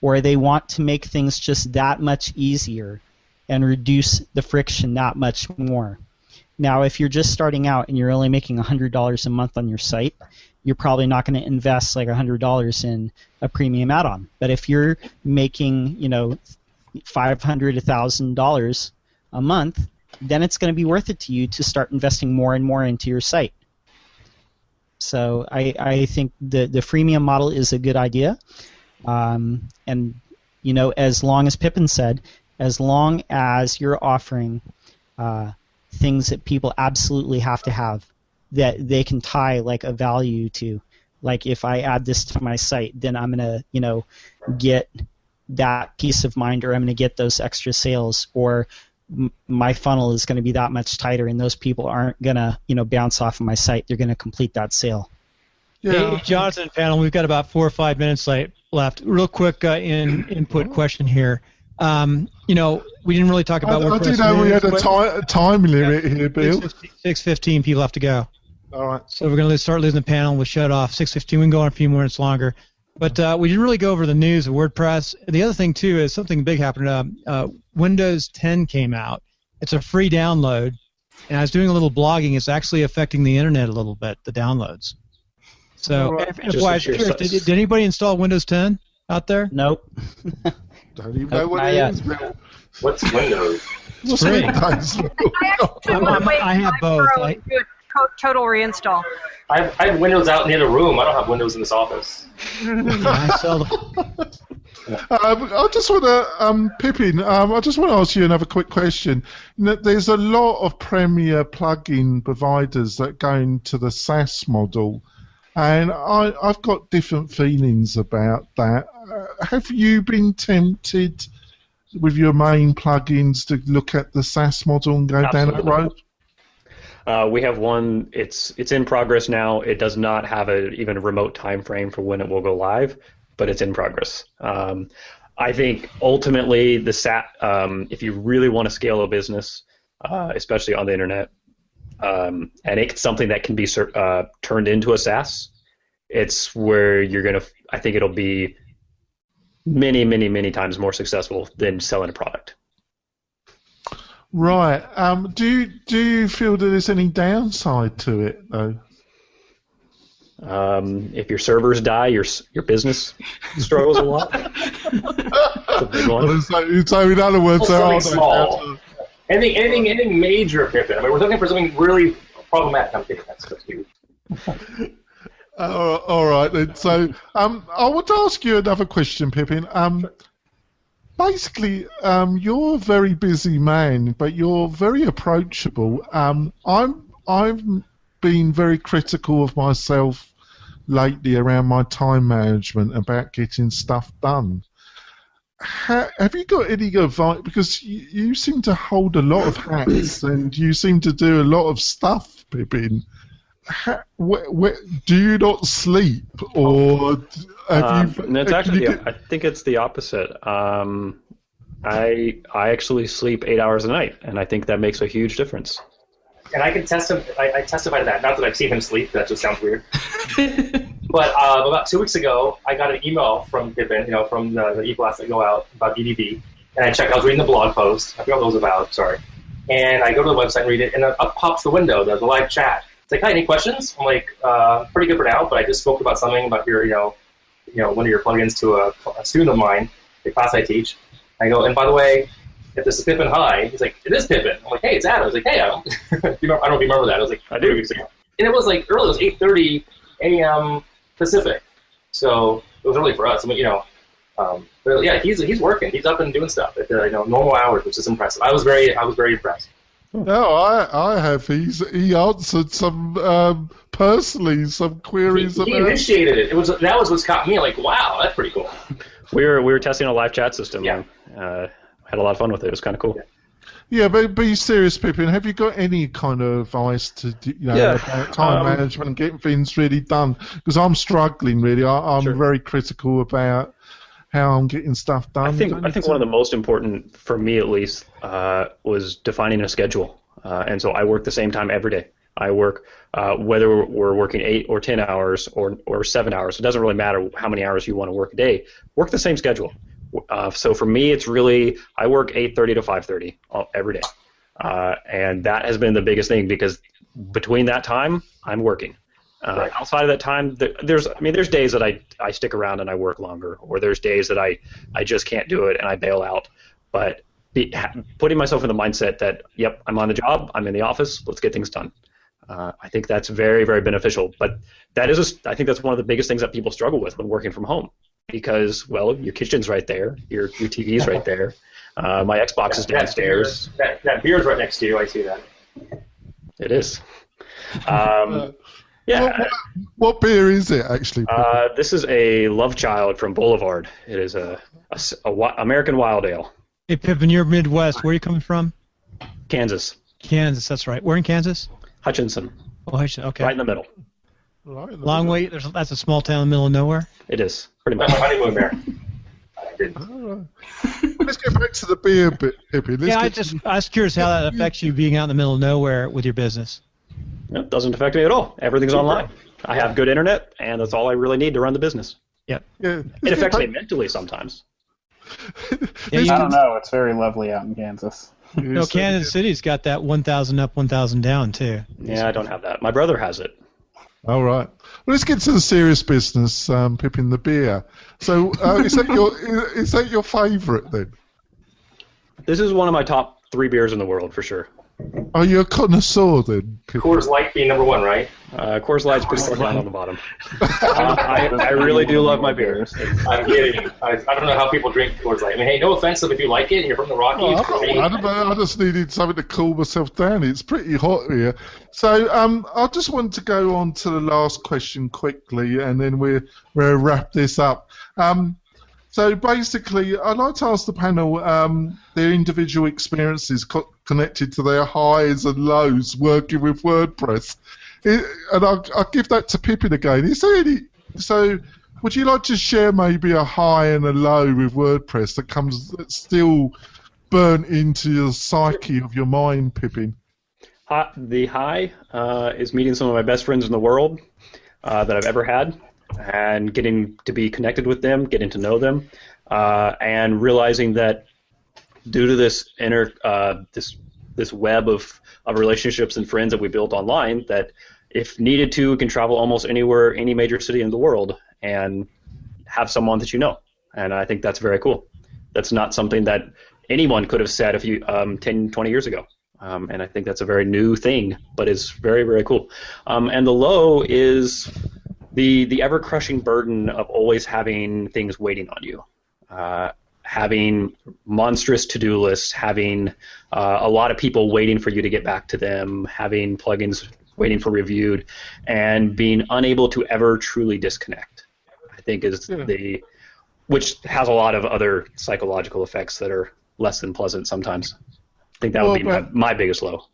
or they want to make things just that much easier and reduce the friction that much more. Now, if you're just starting out and you're only making $100 a month on your site, you're probably not going to invest like $100 in a premium add-on. But if you're making, $500, $1,000 a month, then it's going to be worth it to you to start investing more and more into your site. So I think the freemium model is a good idea. And, as long as Pippin said, as long as you're offering things that people absolutely have to have, that they can tie like a value to, like if I add this to my site, then I'm going to, get that peace of mind, or I'm going to get those extra sales, or my funnel is going to be that much tighter, and those people aren't going to, bounce off of my site. They're going to complete that sale. Yeah. Hey, Jonathan panel, we've got about 4 or 5 minutes left. Real quick input question here. We didn't really talk about WordPress. I didn't know we had a time limit here, Bill. 6:15 people have to go. All right. So we're going to start losing the panel. We'll shut off. 6:15. We can go on a few minutes longer. But we didn't really go over the news of WordPress. The other thing, too, is something big happened. Windows 10 came out. It's a free download. And I was doing a little blogging. It's actually affecting the internet a little bit, the downloads. So, did anybody install Windows 10 out there? Nope. Don't even know what it is, Bill. What's Windows? What's free. Windows? I have both. Total reinstall. I have Windows out in the other room. I don't have Windows in this office. I sell I just want to, Pippin, I just want to ask you another quick question. There's a lot of Premier plugin providers that go into the SaaS model, and I've got different feelings about that. Have you been tempted with your main plugins to look at the SaaS model and go down that road? We have one. It's in progress now. It does not have even a remote time frame for when it will go live, but it's in progress. I think ultimately if you really want to scale a business, especially on the internet, and it's something that can be turned into a SaaS, it's where you're going to. I think it'll be many, many, many times more successful than selling a product. Right. Do you feel that there's any downside to it, though? If your servers die, your business struggles a lot. That's a big one. So in other words, there are small. Anything major, Pippin. I mean, we're looking for something really problematic. I'm kidding. That's cute. All right, then. So I want to ask you another question, Pippin. Basically, you're a very busy man, but you're very approachable. I'm been very critical of myself lately around my time management, about getting stuff done. Have you got any advice? Because you seem to hold a lot of hats and you seem to do a lot of stuff, Pippin. Do you not sleep, or have you? It's actually, I think it's the opposite. I actually sleep 8 hours a night, and I think that makes a huge difference. And I can I testify to that. Not that I've seen him sleep. That just sounds weird. But about 2 weeks ago, I got an email from Pippin, from the e-blasts that go out about EDB. And I checked. I was reading the blog post. I forgot what it was about. Sorry. And I go to the website and read it, and up pops the window, the live chat. It's like, hi, any questions? I'm like, pretty good for now, but I just spoke about something about your, one of your plugins to a student of mine, the class I teach. I go, and by the way, if this is Pippin, hi. He's like, it is Pippin. I'm like, hey, it's Adam. I was like, hey, Adam. I don't know if you remember that. I was like, I do. 3 weeks ago. And it was like early. It was 8:30 a.m. Pacific. So it was early for us. I mean, but yeah, he's working. He's up and doing stuff at normal hours, which is impressive. I was very impressed. No, I have. He answered some personally some queries. He initiated it. That was what's caught me. Like, wow, that's pretty cool. We were testing a live chat system. Yeah. And, had a lot of fun with it. It was kind of cool. Yeah, but be serious, Pippin. Have you got any kind of advice to about time management and getting things really done? Because I'm struggling really. I'm Sure. very critical about how I'm getting stuff done. I think one of the most important, for me at least, was defining a schedule. And so I work the same time every day. I work whether we're working 8 or 10 hours or 7 hours. It doesn't really matter how many hours you want to work a day. Work the same schedule. So for me, it's really I work 8:30 to 5:30 every day, and that has been the biggest thing because between that time I'm working. Right. Outside of that time, there's days that I stick around and I work longer, or there's days that I just can't do it and I bail out. But putting myself in the mindset that yep, I'm on the job, I'm in the office, let's get things done. I think that's very, very beneficial. But I think that's one of the biggest things that people struggle with when working from home. Because, well, your kitchen's right there, your TV's right there, my Xbox is downstairs. That beer's right next to you, I see that. It is. Yeah. What beer is it, actually? This is a Love Child from Boulevard. It is a American Wild Ale. Hey, Pippin, you're Midwest. Where are you coming from? Kansas. Kansas, that's right. Where in Kansas? Hutchinson. Oh, Hutchinson, okay. Right in the middle. Long way. That's a small town in the middle of nowhere? It is, pretty much. My honeymoon there. I did. Let's get back to the beer bit, Pippin. I was curious how that affects you being out in the middle of nowhere with your business. It doesn't affect me at all. Everything's online. I have good internet, and that's all I really need to run the business. Yep. Yeah. It affects me mentally sometimes. I don't know. It's very lovely out in Kansas. No, Kansas City's got that 1,000 up, 1,000 down, too. Yeah, I don't have that. My brother has it. All right. Well, let's get to the serious business, Pippin, the beer. So, is that your favourite then? This is one of my top 3 beers in the world for sure. Are you a connoisseur then, Pippin? Coors Light being number 1, right? Coors Light's pretty far down on the bottom. I really do love my beers. I'm kidding. I don't know how people drink Coors Light. I mean, hey, no offense if you like it and you're from the Rockies. I just needed something to cool myself down. It's pretty hot here. So I just want to go on to the last question quickly, and then we'll wrap this up. So basically, I'd like to ask the panel their individual experiences connected to their highs and lows working with WordPress. And I'll give that to Pippin again. Is there any? So, would you like to share maybe a high and a low with WordPress that's still burnt into the psyche of your mind, Pippin? The high is meeting some of my best friends in the world that I've ever had, and getting to be connected with them, getting to know them, and realizing that due to this this web of relationships and friends that we built online, that if needed to, we can travel almost anywhere, any major city in the world, and have someone that you know. And I think that's very cool. That's not something that anyone could have said 10, 20 years ago. And I think that's a very new thing, but it's very, very cool. And the low is the ever-crushing burden of always having things waiting on you. Having monstrous to-do lists, having a lot of people waiting for you to get back to them, having plugins waiting for reviewed, and being unable to ever truly disconnect, I think is which has a lot of other psychological effects that are less than pleasant sometimes. I think that would be my biggest low.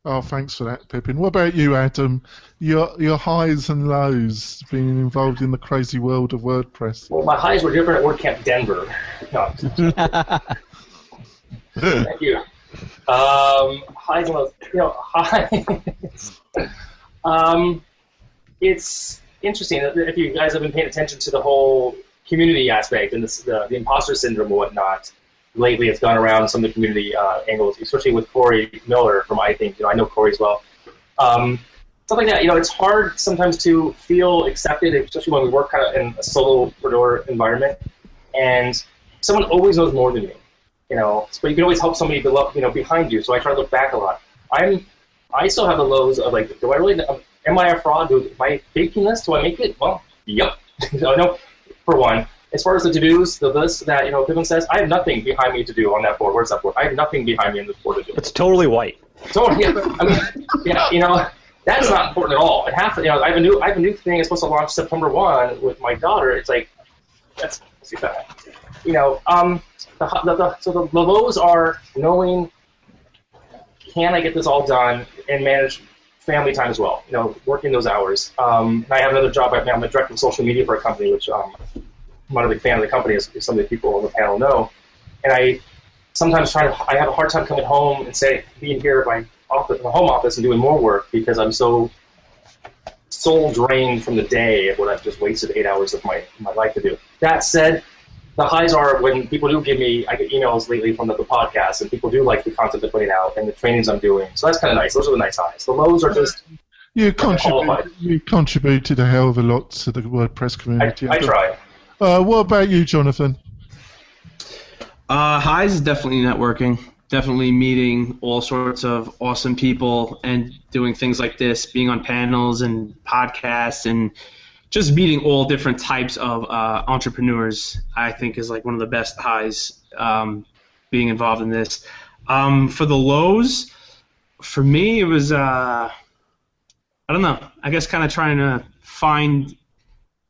Oh, thanks for that, Pippin. What about you, Adam? Your highs and lows being involved in the crazy world of WordPress. Well, my highs were different at WordCamp Denver. No. Thank you. Highs and lows. Highs. It's interesting if you guys have been paying attention to the whole community aspect and the imposter syndrome and whatnot. Lately, it's gone around some of the community angles, especially with Corey Miller from I Think. I know Corey as well. Stuff like that. It's hard sometimes to feel accepted, especially when we work kind of in a solopreneur environment, and someone always knows more than you. But you can always help somebody behind you. So I try to look back a lot. I still have the lows of like, do I really? Am I a fraud? Am I faking this? Do I make it? Well, yep. I know. For one. As far as the to-dos, the list that Pippin says, I have nothing behind me to do on that board. Where's that board? I have nothing behind me on this board to do. It's totally white. Totally. That's not important at all. I have a new thing. It's supposed to launch September 1 with my daughter. It's like let's see that. So the lows are knowing, can I get this all done and manage family time as well? Working those hours. I have another job right now. I'm a director of social media for a company, which I'm not a big fan of the company, as some of the people on the panel know. And I sometimes I have a hard time coming home and being here at my home office and doing more work because I'm so soul drained from the day of what I've just wasted 8 hours of my life to do. That said, the highs are when people do I get emails lately from the podcast, and people do like the content they're putting out and the trainings I'm doing. So that's kind of nice. Those are the nice highs. The lows are just you contributed a hell of a lot to the WordPress community. I try. What about you, Jonathan? Highs is definitely networking. Definitely meeting all sorts of awesome people and doing things like this, being on panels and podcasts and just meeting all different types of entrepreneurs, I think is like one of the best highs being involved in this. For the lows, for me, it was, I don't know, I guess kind of trying to find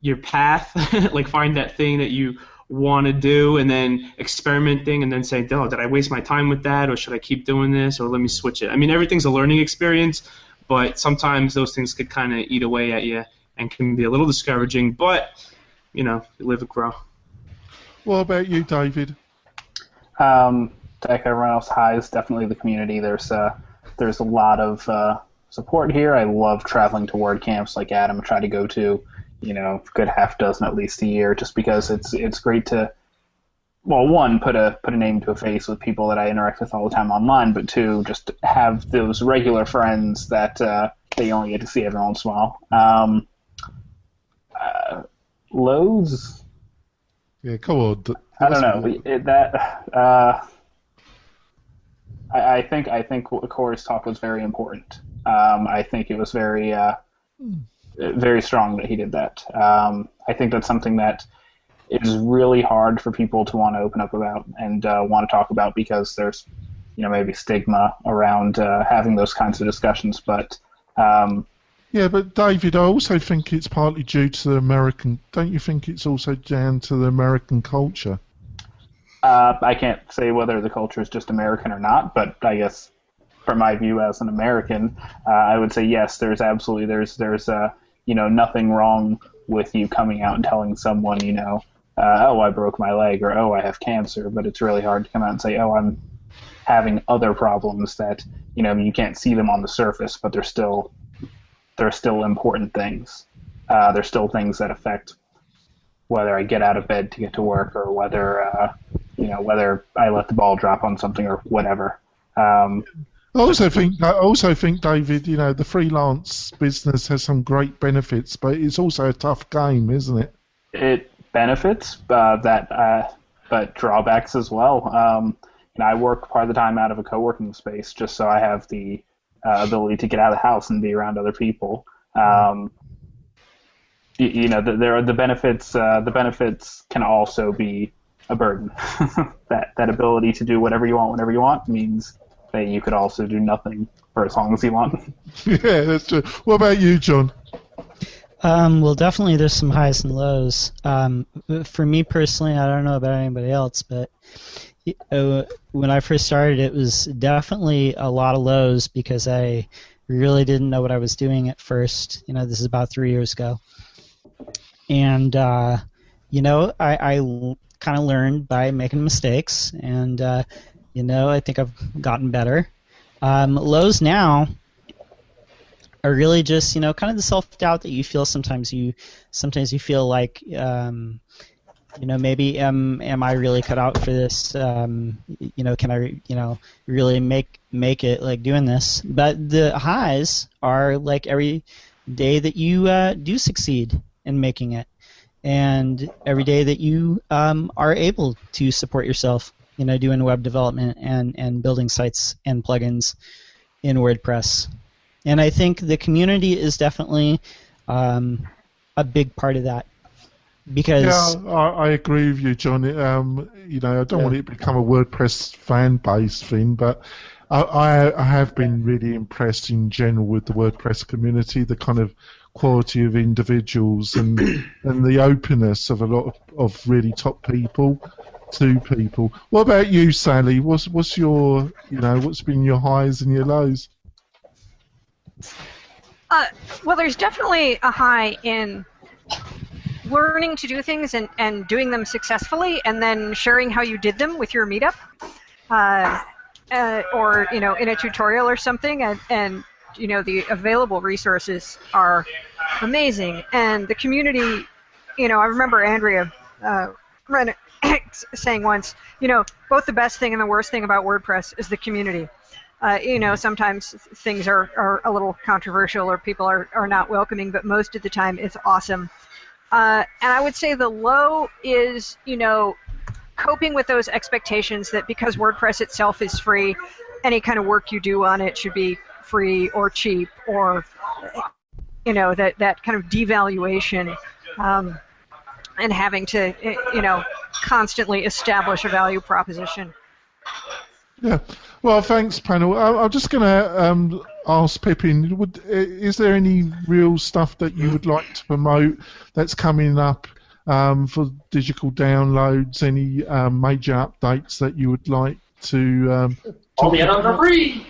your path, like find that thing that you want to do and then experimenting and then saying, oh, did I waste my time with that, or should I keep doing this, or let me switch it? I mean, everything's a learning experience, but sometimes those things could kind of eat away at you and can be a little discouraging, but, you live and grow. What about you, David? To echo everyone else, highs, definitely the community. There's a lot of support here. I love traveling to WordCamps like Adam. I try to go to good half dozen at least a year, just because it's great to, well, one, put a name to a face with people that I interact with all the time online, but two, just have those regular friends that you only get to see every once in a while. Lows? Yeah, come on. I don't know. I think Corey's talk was very important. I think it was very very strong that he did that. I think that's something that is really hard for people to want to open up about and want to talk about, because there's maybe stigma around having those kinds of discussions. But yeah, but David, I also think it's partly due to the American. Don't you think it's also down to the American culture? I can't say whether the culture is just American or not, but I guess from my view as an American, I would say yes. There's absolutely there's nothing wrong with you coming out and telling someone oh, I broke my leg, or oh, I have cancer. But it's really hard to come out and say, oh, I'm having other problems that you can't see them on the surface, but they're still important things. They're still things that affect whether I get out of bed to get to work, or whether whether I let the ball drop on something or whatever. I also think, David, the freelance business has some great benefits, but it's also a tough game, isn't it? It benefits, but drawbacks as well. I work part of the time out of a co-working space just so I have the ability to get out of the house and be around other people. There are the benefits. The benefits can also be a burden. that ability to do whatever you want whenever you want means that you could also do nothing for as long as you want. Yeah, that's true. What about you, John? Well, definitely there's some highs and lows. For me personally, I don't know about anybody else, but when I first started, it was definitely a lot of lows because I really didn't know what I was doing at first. This is about 3 years ago. And, I kind of learned by making mistakes, and, I think I've gotten better. Lows now are really just, kind of the self-doubt that you feel sometimes. Sometimes you feel like, maybe am I really cut out for this? Can I, really make it like doing this? But the highs are like every day that you do succeed in making it, and every day that you are able to support yourself, doing web development and building sites and plugins in WordPress. And I think the community is definitely a big part of that. Because I agree with you, John. I don't want it to become a WordPress fan base thing, but I have been really impressed in general with the WordPress community, the kind of quality of individuals and the openness of a lot of really top people to people. What about you, Sally? What's your what's been your highs and your lows? Well, there's definitely a high in learning to do things and doing them successfully, and then sharing how you did them with your meetup, or in a tutorial or something, and the available resources are amazing, and the community. I remember Andrea saying once, both the best thing and the worst thing about WordPress is the community. Sometimes things are a little controversial or people are not welcoming, but most of the time it's awesome. And I would say the low is, coping with those expectations that because WordPress itself is free, any kind of work you do on it should be free or cheap, or, that kind of devaluation, and having to, constantly establish a value proposition. Yeah. Well, thanks, panel. I'm just going to ask Pippin, is there any real stuff that you would like to promote that's coming up for digital downloads? Any major updates that you would like to all the add-ons are free!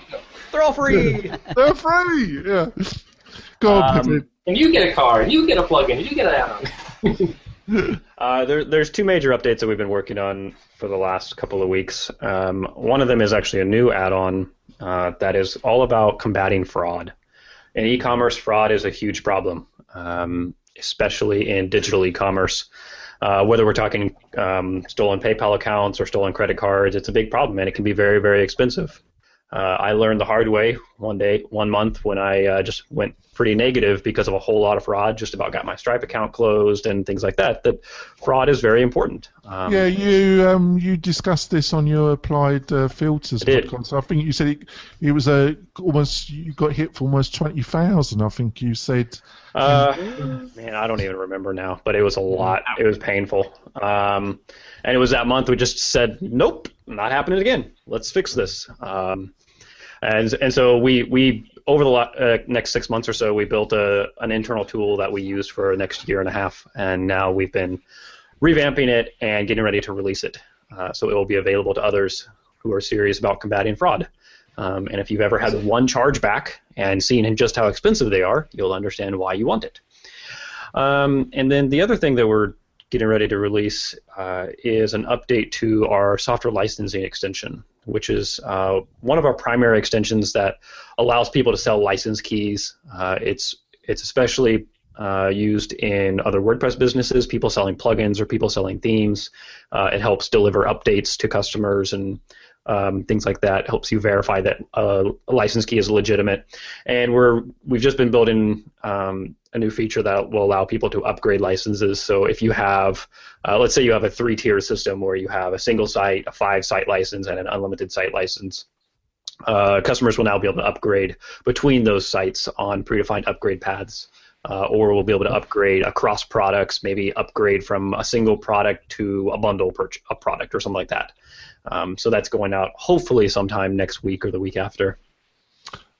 They're all free! They're free! Yeah. Go on, Pippin. And you get a car, and you get a plugin, and you get an add-on. There's two major updates that we've been working on for the last couple of weeks. One of them is actually a new add-on that is all about combating fraud. And e-commerce fraud is a huge problem, especially in digital e-commerce. Whether we're talking stolen PayPal accounts or stolen credit cards, it's a big problem, and it can be very, very expensive. I learned the hard way one month when I just went pretty negative because of a whole lot of fraud, just about got my Stripe account closed and things like that, that fraud is very important. You discussed this on your Applied Filters podcast. I think you said it was you got hit for almost 20,000, I think you said. Man, I don't even remember now, but it was a lot. It was painful. And it was that month we just said, nope, not happening again. Let's fix this. And so we over the next 6 months or so, we built an internal tool that we used for the next year and a half, and now we've been revamping it and getting ready to release it. So it will be available to others who are serious about combating fraud. And if you've ever had one chargeback and seen just how expensive they are, you'll understand why you want it. And then the other thing that we're getting ready to release is an update to our software licensing extension, which is one of our primary extensions that allows people to sell license keys. It's especially used in other WordPress businesses, people selling plugins or people selling themes. It helps deliver updates to customers and things like that. It helps you verify that a license key is legitimate. And we've just been building a new feature that will allow people to upgrade licenses. So if you have, let's say you have a 3-tier system where you have a single site, a 5-site license, and an unlimited site license, customers will now be able to upgrade between those sites on predefined upgrade paths. Or we'll be able to upgrade across products, maybe upgrade from a single product to a bundle a product or something like that. So that's going out hopefully sometime next week or the week after.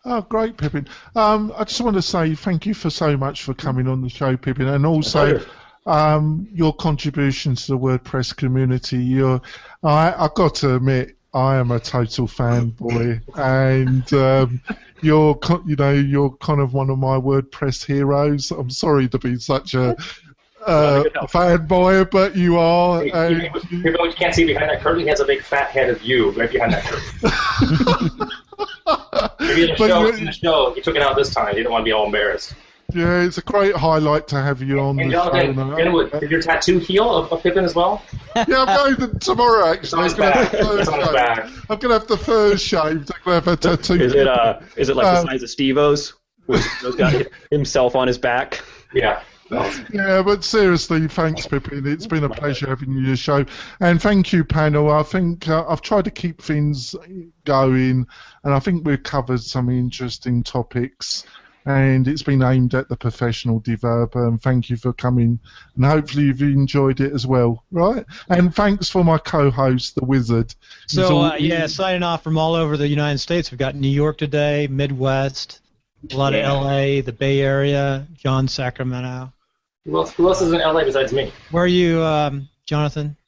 Oh, great, Pippin. I just want to say thank you so much for coming on the show, Pippin, and also your contribution to the WordPress community. I've got to admit, I am a total fanboy, and you're kind of one of my WordPress heroes. I'm sorry to be such a fanboy, but you are. People you can't see behind that curtain, he has a big fat head of you right behind that curtain. Maybe in the show, he took it out this time. He didn't want to be all embarrassed. Yeah, it's a great highlight to have you on the show. Did your tattoo heal of Pippin as well? Yeah, I'm going tomorrow, actually. I'm going to have the furs shaved. I'm going to have a tattoo. Is it like the size of Steve-O's? He's got himself on his back? Yeah. Yeah, but seriously, thanks, Pippin. It's been a pleasure having you on the show. And thank you, panel. I think I've tried to keep things going, and I think we've covered some interesting topics. And it's been aimed at the professional developer, and thank you for coming, and hopefully you've enjoyed it as well, right? And thanks for my co-host, the Wizard. So, signing off from all over the United States. We've got New York today, Midwest, a lot of L.A., the Bay Area, John, Sacramento. Who else is in L.A. besides me? Where are you, Jonathan?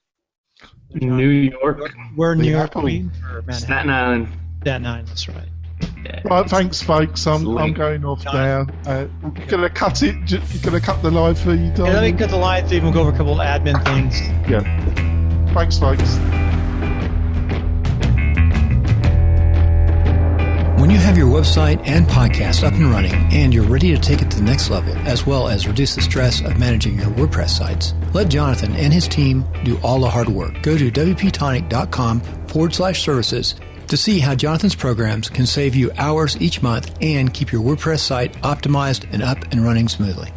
New York. Where in New York? Staten Island. Staten Island, that's right. Yeah. Right, thanks, folks. I'm going off now. You're gonna cut it. You're gonna cut the live feed. Yeah, let me cut the live feed. We'll go over a couple of admin things. Yeah. Thanks, folks. When you have your website and podcast up and running and you're ready to take it to the next level, as well as reduce the stress of managing your WordPress sites, let Jonathan and his team do all the hard work. Go to WP-Tonic.com/services to see how Jonathan's programs can save you hours each month and keep your WordPress site optimized and up and running smoothly.